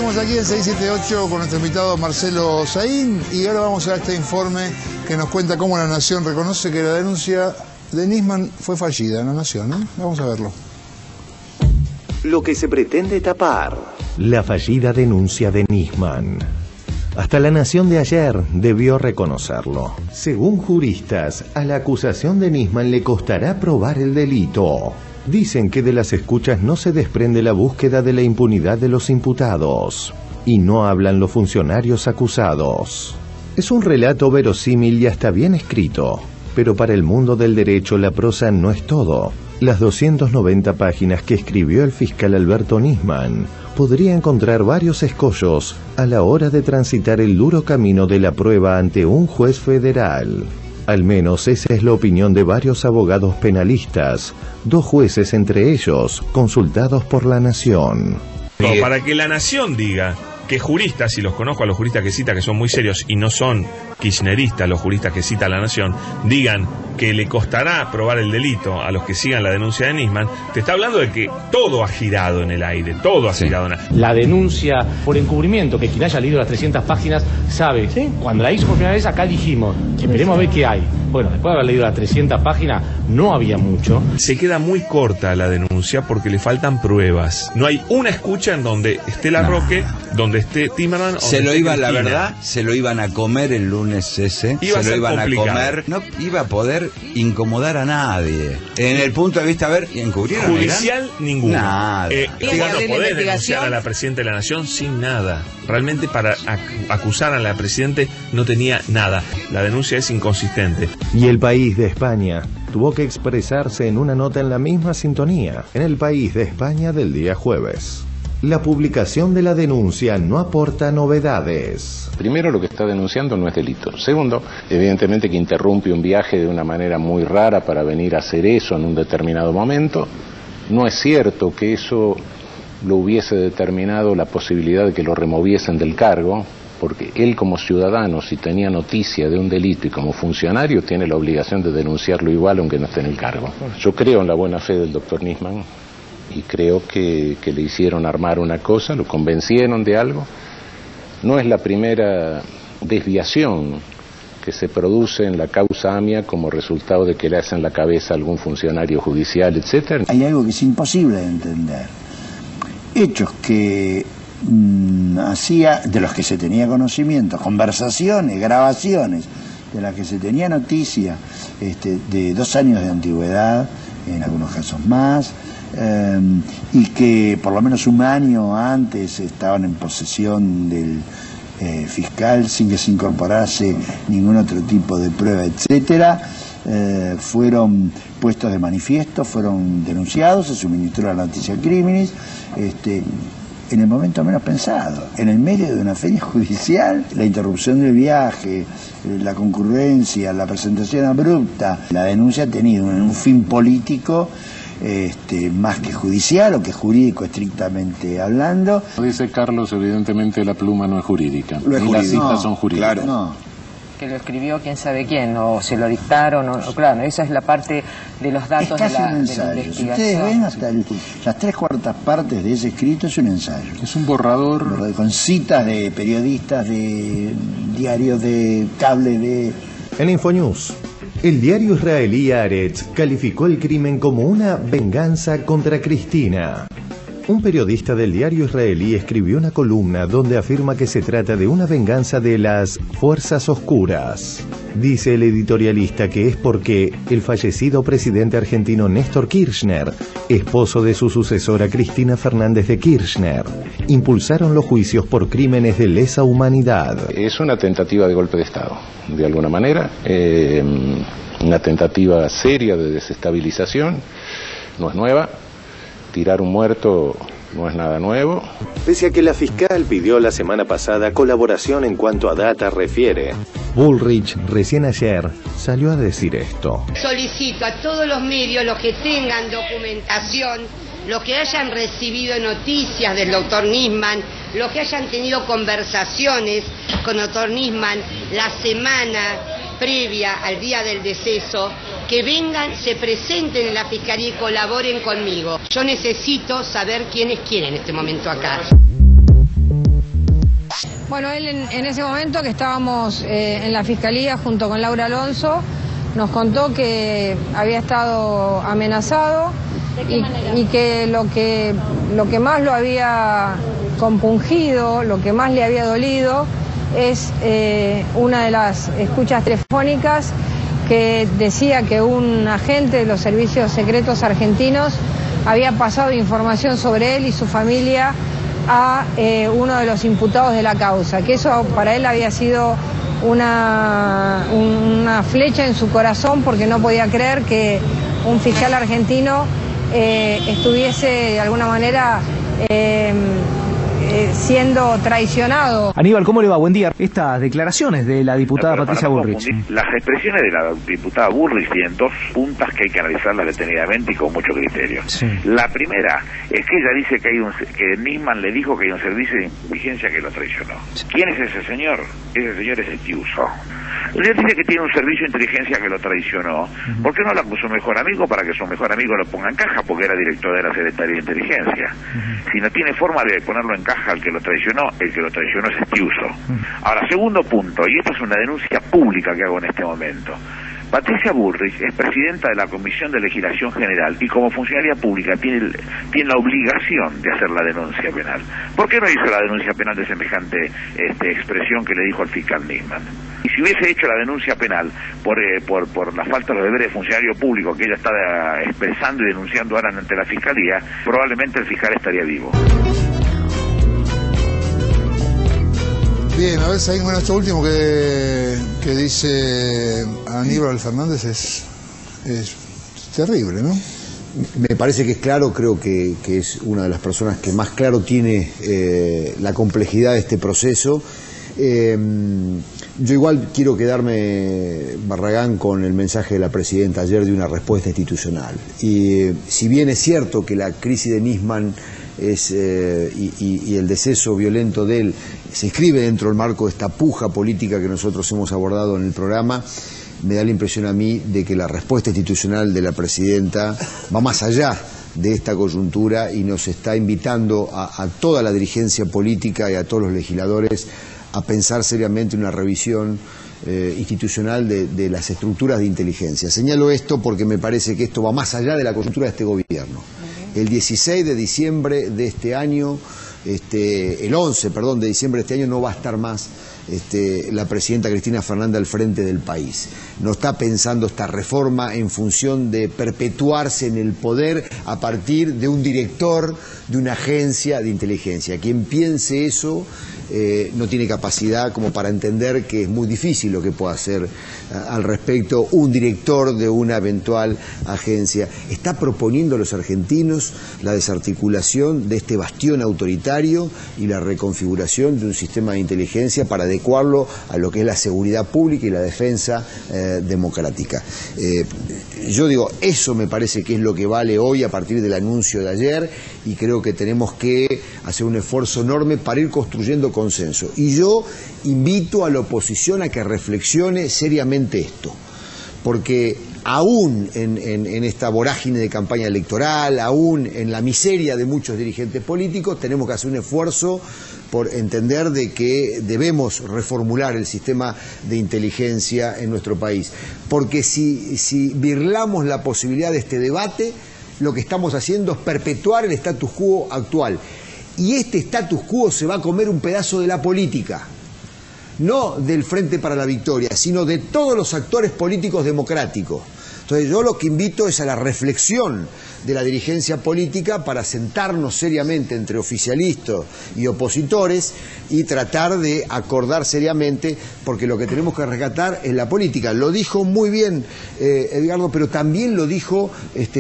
Seguimos aquí en 678 con nuestro invitado Marcelo Saín y ahora vamos a este informe que nos cuenta cómo la Nación reconoce que la denuncia de Nisman fue fallida en la Nación, ¿eh? Vamos a verlo. Lo que se pretende tapar. La fallida denuncia de Nisman. Hasta la Nación de ayer debió reconocerlo. Según juristas, a la acusación de Nisman le costará probar el delito. Dicen que de las escuchas no se desprende la búsqueda de la impunidad de los imputados. Y no hablan los funcionarios acusados. Es un relato verosímil y hasta bien escrito. Pero para el mundo del derecho la prosa no es todo. Las 290 páginas que escribió el fiscal Alberto Nisman podría encontrar varios escollos a la hora de transitar el duro camino de la prueba ante un juez federal. Al menos esa es la opinión de varios abogados penalistas, 2 jueces entre ellos, consultados por la Nación. Para que la Nación diga que juristas, y los conozco a los juristas que cita, que son muy serios y no son kirchneristas los juristas que cita la Nación, digan que le costará probar el delito a los que sigan la denuncia de Nisman, te está hablando de que todo ha girado en el aire, todo ha girado en el aire. La denuncia por encubrimiento, que quien haya leído las 300 páginas sabe, ¿sí? Cuando la hizo por primera vez acá dijimos, esperemos a ver qué hay. Bueno, después de haber leído las 300 páginas, no había mucho. Se queda muy corta la denuncia porque le faltan pruebas. No hay una escucha en donde esté Larroque, donde esté Timerman. Se lo iban, la verdad, se lo iban a comer el lunes ese. Iba se lo iban complicado. a comer. No iba a poder incomodar a nadie. En el punto de vista, a ver, ¿encubrieron? Judicial, ninguno. Nada. Cuando podés denunciar a la Presidenta de la Nación sin nada. Realmente para acusar a la Presidenta no tenía nada. La denuncia es inconsistente. Y El País de España tuvo que expresarse en una nota en la misma sintonía, en El País de España del día jueves. La publicación de la denuncia no aporta novedades. Primero, lo que está denunciando no es delito. Segundo, evidentemente que interrumpe un viaje de una manera muy rara para venir a hacer eso en un determinado momento. No es cierto que eso lo hubiese determinado la posibilidad de que lo removiesen del cargo, porque él como ciudadano, si tenía noticia de un delito y como funcionario, tiene la obligación de denunciarlo igual aunque no esté en el cargo. Yo creo en la buena fe del doctor Nisman y creo que le hicieron armar una cosa, lo convencieron de algo. No es la primera desviación que se produce en la causa AMIA como resultado de que le hacen la cabeza a algún funcionario judicial, etcétera. Hay algo que es imposible de entender. Hechos que hacía, de los que se tenía conocimiento, conversaciones, grabaciones, de las que se tenía noticia, de 2 años de antigüedad, en algunos casos más, y que por lo menos un año antes estaban en posesión del fiscal sin que se incorporase ningún otro tipo de prueba, etcétera, fueron puestos de manifiesto, fueron denunciados, se suministró la noticia criminis, en el momento menos pensado, en el medio de una feria judicial, la interrupción del viaje, la concurrencia, la presentación abrupta, la denuncia ha tenido un fin político más que judicial o que jurídico estrictamente hablando. Dice Carlos, evidentemente la pluma no es jurídica, Ni las citas son jurídicas. Claro. No. Que lo escribió quién sabe quién, o se lo dictaron, o claro, esa es la parte de los datos es casi de la un ensayo. investigación. Si ustedes ven, hasta las 3/4 partes de ese escrito es un ensayo. Es un borrador Con citas de periodistas, de diarios, de cable, de... En Infonews, el diario israelí Haaretz calificó el crimen como una venganza contra Cristina. Un periodista del diario israelí escribió una columna donde afirma que se trata de una venganza de las fuerzas oscuras. Dice el editorialista que es porque el fallecido presidente argentino Néstor Kirchner, esposo de su sucesora Cristina Fernández de Kirchner, impulsaron los juicios por crímenes de lesa humanidad. Es una tentativa de golpe de Estado, de alguna manera, una tentativa seria de desestabilización, no es nueva. Tirar un muerto no es nada nuevo. Pese a que la fiscal pidió la semana pasada colaboración en cuanto a data refiere, Bullrich recién ayer salió a decir esto. Solicito a todos los medios, los que tengan documentación, los que hayan recibido noticias del doctor Nisman, los que hayan tenido conversaciones con el doctor Nisman la semana previa al día del deceso, que vengan, se presenten en la Fiscalía y colaboren conmigo. Yo necesito saber quién es quién en este momento acá. Bueno, él en ese momento que estábamos en la Fiscalía junto con Laura Alonso, nos contó que había estado amenazado y que lo que más lo había compungido, lo que más le había dolido es una de las escuchas telefónicas que decía que un agente de los servicios secretos argentinos había pasado información sobre él y su familia a uno de los imputados de la causa, que eso para él había sido una flecha en su corazón, porque no podía creer que un fiscal argentino estuviese de alguna manera siendo traicionado. Aníbal, ¿cómo le va? Buen día. Estas declaraciones de la diputada Patricia Bullrich. Las expresiones de la diputada Bullrich tienen dos puntas que hay que analizarlas detenidamente y con mucho criterio. Sí. La primera es que ella dice que Nisman le dijo que hay un servicio de inteligencia que lo traicionó. Sí. ¿Quién es ese señor? Ese señor es Estiuso. Ella dice que tiene un servicio de inteligencia que lo traicionó. ¿Por qué no la puso mejor amigo para que su mejor amigo lo ponga en caja? Porque era director de la Secretaría de Inteligencia. Si no tiene forma de ponerlo en caja al que lo traicionó, el que lo traicionó es Estiuso. Ahora, segundo punto, y esta es una denuncia pública que hago en este momento. Patricia Bullrich es presidenta de la Comisión de Legislación General y como funcionaria pública tiene la obligación de hacer la denuncia penal. ¿Por qué no hizo la denuncia penal de semejante expresión que le dijo al fiscal Nisman? Y si hubiese hecho la denuncia penal por la falta de los deberes de funcionario público que ella está expresando y denunciando ahora ante la Fiscalía, probablemente el fiscal estaría vivo. Bien, a ver, ahí, bueno, esto último que dice Aníbal Fernández es terrible, ¿no? Me parece que es claro, creo que es una de las personas que más claro tiene la complejidad de este proceso. Yo igual quiero quedarme, Barragán, con el mensaje de la presidenta ayer de una respuesta institucional. Y si bien es cierto que la crisis de Nisman y el deceso violento de él se inscribe dentro del marco de esta puja política que nosotros hemos abordado en el programa, me da la impresión a mí de que la respuesta institucional de la presidenta va más allá de esta coyuntura y nos está invitando a toda la dirigencia política y a todos los legisladores a pensar seriamente una revisión institucional de las estructuras de inteligencia. Señalo esto porque me parece que esto va más allá de la coyuntura de este gobierno. El 16 de diciembre de este año, el 11, perdón, de diciembre de este año no va a estar más la presidenta Cristina Fernández al frente del país. No está pensando esta reforma en función de perpetuarse en el poder a partir de un director de una agencia de inteligencia. Quien piense eso no tiene capacidad como para entender que es muy difícil lo que pueda hacer al respecto un director de una eventual agencia. Está proponiendo a los argentinos la desarticulación de este bastión autoritario y la reconfiguración de un sistema de inteligencia para adecuarlo a lo que es la seguridad pública y la defensa democrática. Yo digo, eso me parece que es lo que vale hoy a partir del anuncio de ayer, y creo que tenemos que hacer un esfuerzo enorme para ir construyendo consenso. Y yo invito a la oposición a que reflexione seriamente esto, porque aún en esta vorágine de campaña electoral, aún en la miseria de muchos dirigentes políticos, tenemos que hacer un esfuerzo por entender de que debemos reformular el sistema de inteligencia en nuestro país. Porque si birlamos la posibilidad de este debate, lo que estamos haciendo es perpetuar el status quo actual. Y este status quo se va a comer un pedazo de la política. No del Frente para la Victoria, sino de todos los actores políticos democráticos. Entonces yo lo que invito es a la reflexión de la dirigencia política para sentarnos seriamente entre oficialistas y opositores y tratar de acordar seriamente, porque lo que tenemos que rescatar es la política. Lo dijo muy bien Edgardo, pero también lo dijo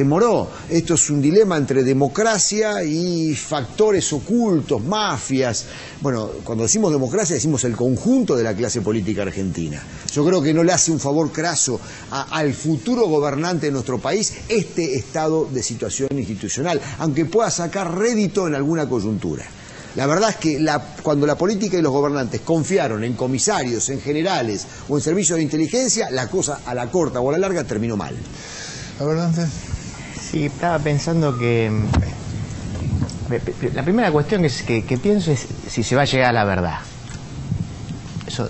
Moró. Esto es un dilema entre democracia y factores ocultos, mafias. Bueno, cuando decimos democracia decimos el conjunto de la clase política argentina. Yo creo que no le hace un favor craso al futuro gobernante de nuestro país este estado de situación institucional, aunque pueda sacar rédito en alguna coyuntura. La verdad es que cuando la política y los gobernantes confiaron en comisarios, en generales o en servicios de inteligencia, la cosa a la corta o a la larga terminó mal. ¿Adelante? Sí, estaba pensando que la primera cuestión que pienso es si se va a llegar a la verdad. eso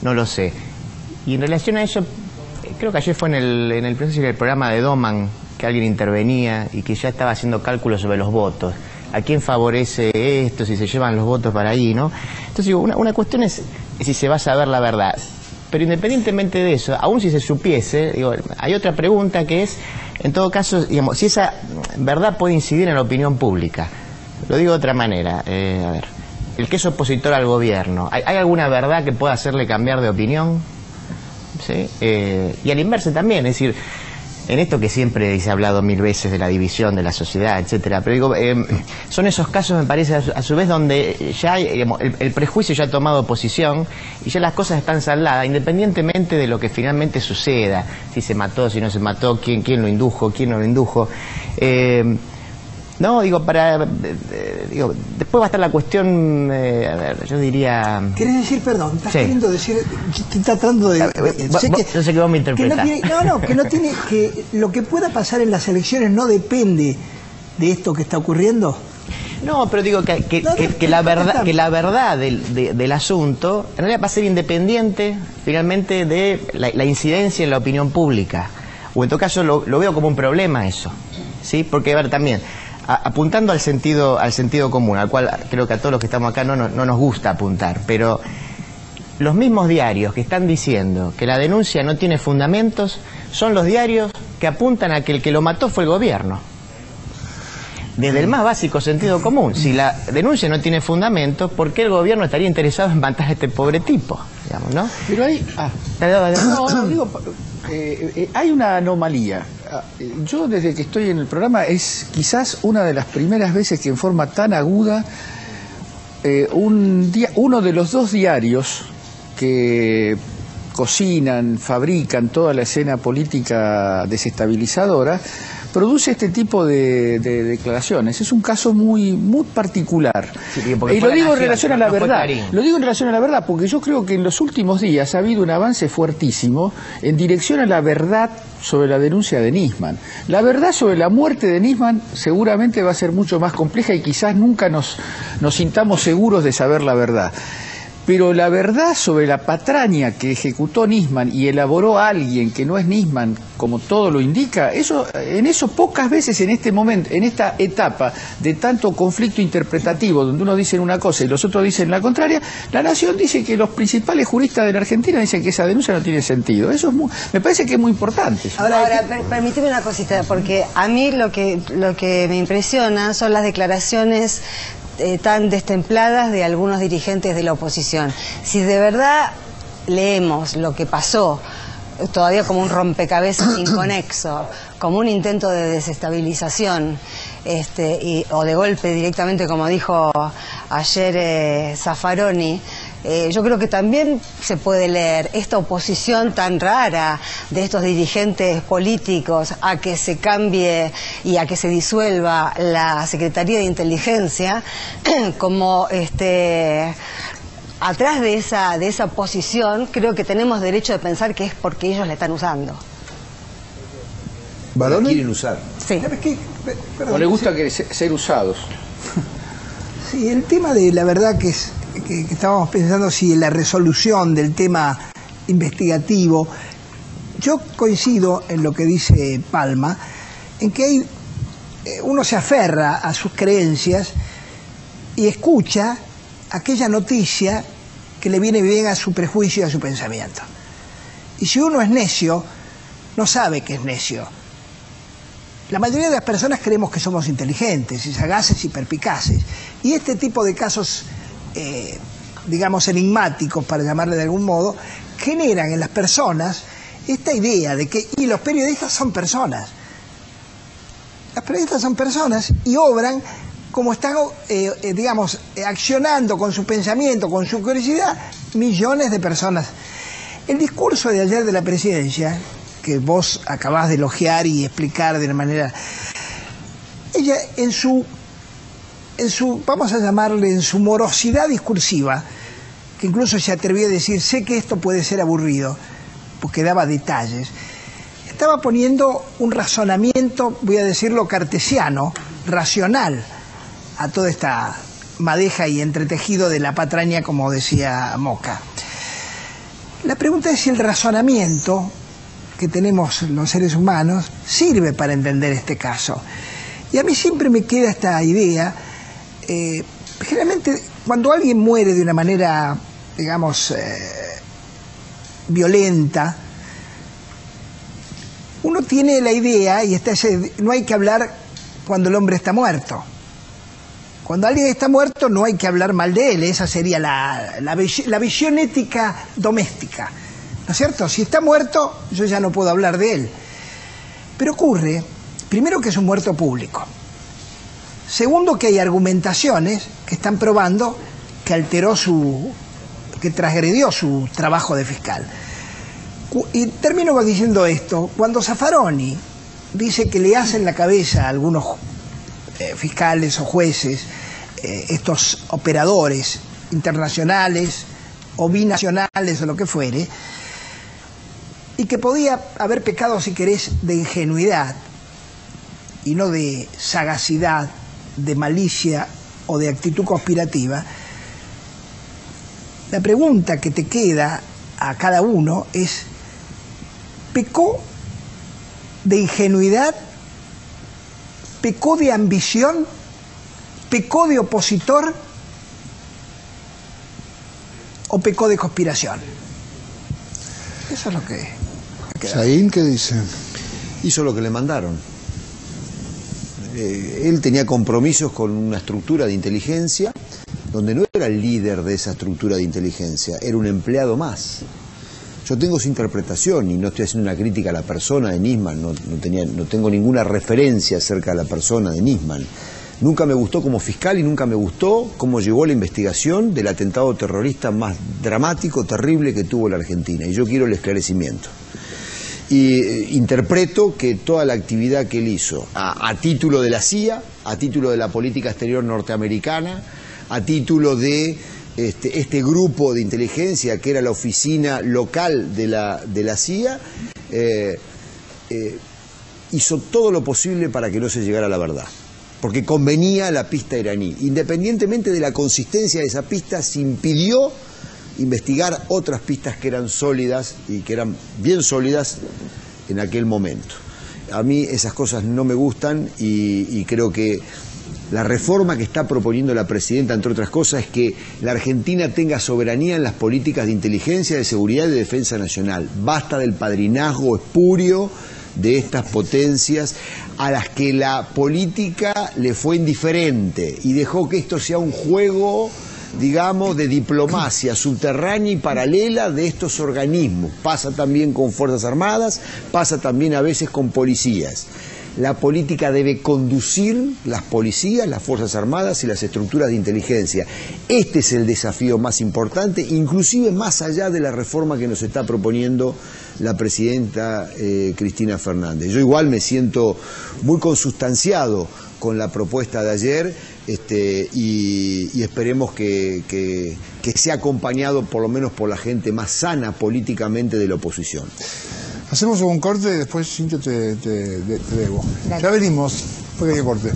no lo sé. Y en relación a eso, creo que ayer fue en el principio del programa de Doman que alguien intervenía y que ya estaba haciendo cálculos sobre los votos. ¿A quién favorece esto, si se llevan los votos para ahí, no? Entonces digo, una cuestión es si se va a saber la verdad. Pero independientemente de eso, aún si se supiese, digo, hay otra pregunta que es, en todo caso, digamos, si esa verdad puede incidir en la opinión pública. Lo digo de otra manera. A ver, el que es opositor al gobierno, ¿hay alguna verdad que pueda hacerle cambiar de opinión? ¿Sí? Y al inverso también, es decir, en esto que siempre se ha hablado 1000 veces de la división de la sociedad, etcétera, pero digo, son esos casos, me parece, a su vez donde ya digamos, el prejuicio ya ha tomado posición y ya las cosas están saldadas, independientemente de lo que finalmente suceda, si se mató, si no se mató, quién lo indujo, quién no lo indujo. No, digo, digo, después va a estar la cuestión, a ver, yo diría... ¿Querés decir, perdón? ¿Estás sí. queriendo decir, estoy tratando de... Yo sé que vos me interpretás. Que lo que pueda pasar en las elecciones no depende de esto que está ocurriendo. No, pero digo que la verdad del asunto en realidad va a ser independiente finalmente de la incidencia en la opinión pública. O en todo caso lo veo como un problema eso, ¿sí? Porque, a ver, también... apuntando al sentido común, al cual creo que a todos los que estamos acá no nos gusta apuntar, pero los mismos diarios que están diciendo que la denuncia no tiene fundamentos son los diarios que apuntan a que el que lo mató fue el gobierno. Desde el más básico sentido común, si la denuncia no tiene fundamentos, ¿por qué el gobierno estaría interesado en matar a este pobre tipo? Digamos, ¿no? Pero hay... hay una anomalía. Yo desde que estoy en el programa es quizás una de las primeras veces que en forma tan aguda uno de los dos diarios que cocinan, fabrican toda la escena política desestabilizadora produce este tipo de declaraciones. Es un caso muy particular. Sí, y lo digo en relación a la verdad. Lo digo en relación a la verdad porque yo creo que en los últimos días ha habido un avance fuertísimo en dirección a la verdad sobre la denuncia de Nisman. La verdad sobre la muerte de Nisman seguramente va a ser mucho más compleja y quizás nunca nos sintamos seguros de saber la verdad. Pero la verdad sobre la patraña que ejecutó Nisman y elaboró a alguien que no es Nisman, como todo lo indica, en eso pocas veces en este momento, en esta etapa de tanto conflicto interpretativo, donde unos dicen una cosa y los otros dicen la contraria, La Nación dice que los principales juristas de la Argentina dicen que esa denuncia no tiene sentido. Eso me parece que es muy importante. Ahora permíteme una cosita, porque a mí lo que me impresiona son las declaraciones tan destempladas de algunos dirigentes de la oposición. Si de verdad leemos lo que pasó todavía como un rompecabezas inconexo, como un intento de desestabilización o de golpe directamente, como dijo ayer Zaffaroni, yo creo que también se puede leer esta oposición tan rara de estos dirigentes políticos a que se cambie y a que se disuelva la Secretaría de Inteligencia como atrás de esa posición creo que tenemos derecho de pensar que es porque ellos la están usando. ¿La quieren usar? Sí. ¿O les gusta ser usados? Sí, el tema de la verdad que estábamos pensando si la resolución del tema investigativo, yo coincido en lo que dice Palma, en que uno se aferra a sus creencias y escucha aquella noticia que le viene bien a su prejuicio y a su pensamiento. Y si uno es necio, no sabe que es necio. La mayoría de las personas creemos que somos inteligentes, y sagaces y perpicaces. Y este tipo de casos, digamos, enigmáticos, para llamarle de algún modo, generan en las personas esta idea de que y los periodistas son personas. Los periodistas son personas y obran como están, digamos, accionando con su pensamiento, con su curiosidad, millones de personas. El discurso de ayer de la presidencia, que vos acabás de elogiar y explicar de una manera, ella en su, vamos a llamarle, en su morosidad discursiva, que incluso se atrevió a decir, sé que esto puede ser aburrido, porque daba detalles, estaba poniendo un razonamiento, voy a decirlo cartesiano, racional, a toda esta madeja y entretejido de la patraña, como decía Moca. La pregunta es si el razonamiento que tenemos los seres humanos sirve para entender este caso. Y a mí siempre me queda esta idea, generalmente cuando alguien muere de una manera, digamos, violenta, uno tiene la idea, y no hay que hablar cuando el hombre está muerto. Cuando alguien está muerto no hay que hablar mal de él, esa sería la visión ética doméstica. ¿No es cierto? Si está muerto, yo ya no puedo hablar de él. Pero ocurre, primero, que es un muerto público. Segundo, que hay argumentaciones que están probando que que transgredió su trabajo de fiscal. Y termino diciendo esto: cuando Zaffaroni dice que le hacen la cabeza a algunos fiscales o jueces, estos operadores internacionales o binacionales o lo que fuere, y que podía haber pecado, si querés, de ingenuidad y no de sagacidad, de malicia o de actitud conspirativa, la pregunta que te queda a cada uno es: ¿pecó de ingenuidad? ¿Pecó de ambición? ¿Pecó de opositor? ¿O pecó de conspiración? Eso es lo que... ¿Saín qué dice? Hizo lo que le mandaron. Él tenía compromisos con una estructura de inteligencia donde no era el líder de esa estructura de inteligencia, era un empleado más. Yo tengo su interpretación y no estoy haciendo una crítica a la persona de Nisman, no tengo ninguna referencia acerca de la persona de Nisman. Nunca me gustó como fiscal y nunca me gustó cómo llevó la investigación del atentado terrorista más dramático, terrible que tuvo la Argentina, y yo quiero el esclarecimiento. Y interpreto que toda la actividad que él hizo, a título de la CIA, a título de la política exterior norteamericana, a título de este grupo de inteligencia que era la oficina local de la CIA, hizo todo lo posible para que no se llegara a la verdad, porque convenía a la pista iraní. Independientemente de la consistencia de esa pista, se impidió investigar otras pistas que eran sólidas y que eran bien sólidas en aquel momento. A mí esas cosas no me gustan y creo que la reforma que está proponiendo la presidenta, entre otras cosas, es que la Argentina tenga soberanía en las políticas de inteligencia, de seguridad y de defensa nacional. Basta del padrinazgo espurio de estas potencias a las que la política le fue indiferente y dejó que esto sea un juego, digamos, de diplomacia subterránea y paralela de estos organismos. Pasa también con Fuerzas Armadas, pasa también a veces con policías. La política debe conducir las policías, las Fuerzas Armadas y las estructuras de inteligencia. Este es el desafío más importante, inclusive más allá de la reforma que nos está proponiendo la presidenta Cristina Fernández. Yo igual me siento muy consustanciado con la propuesta de ayer y esperemos que sea acompañado por lo menos por la gente más sana políticamente de la oposición. Hacemos un corte y después, Cintia, te debo. Ya venimos, porque hay corte.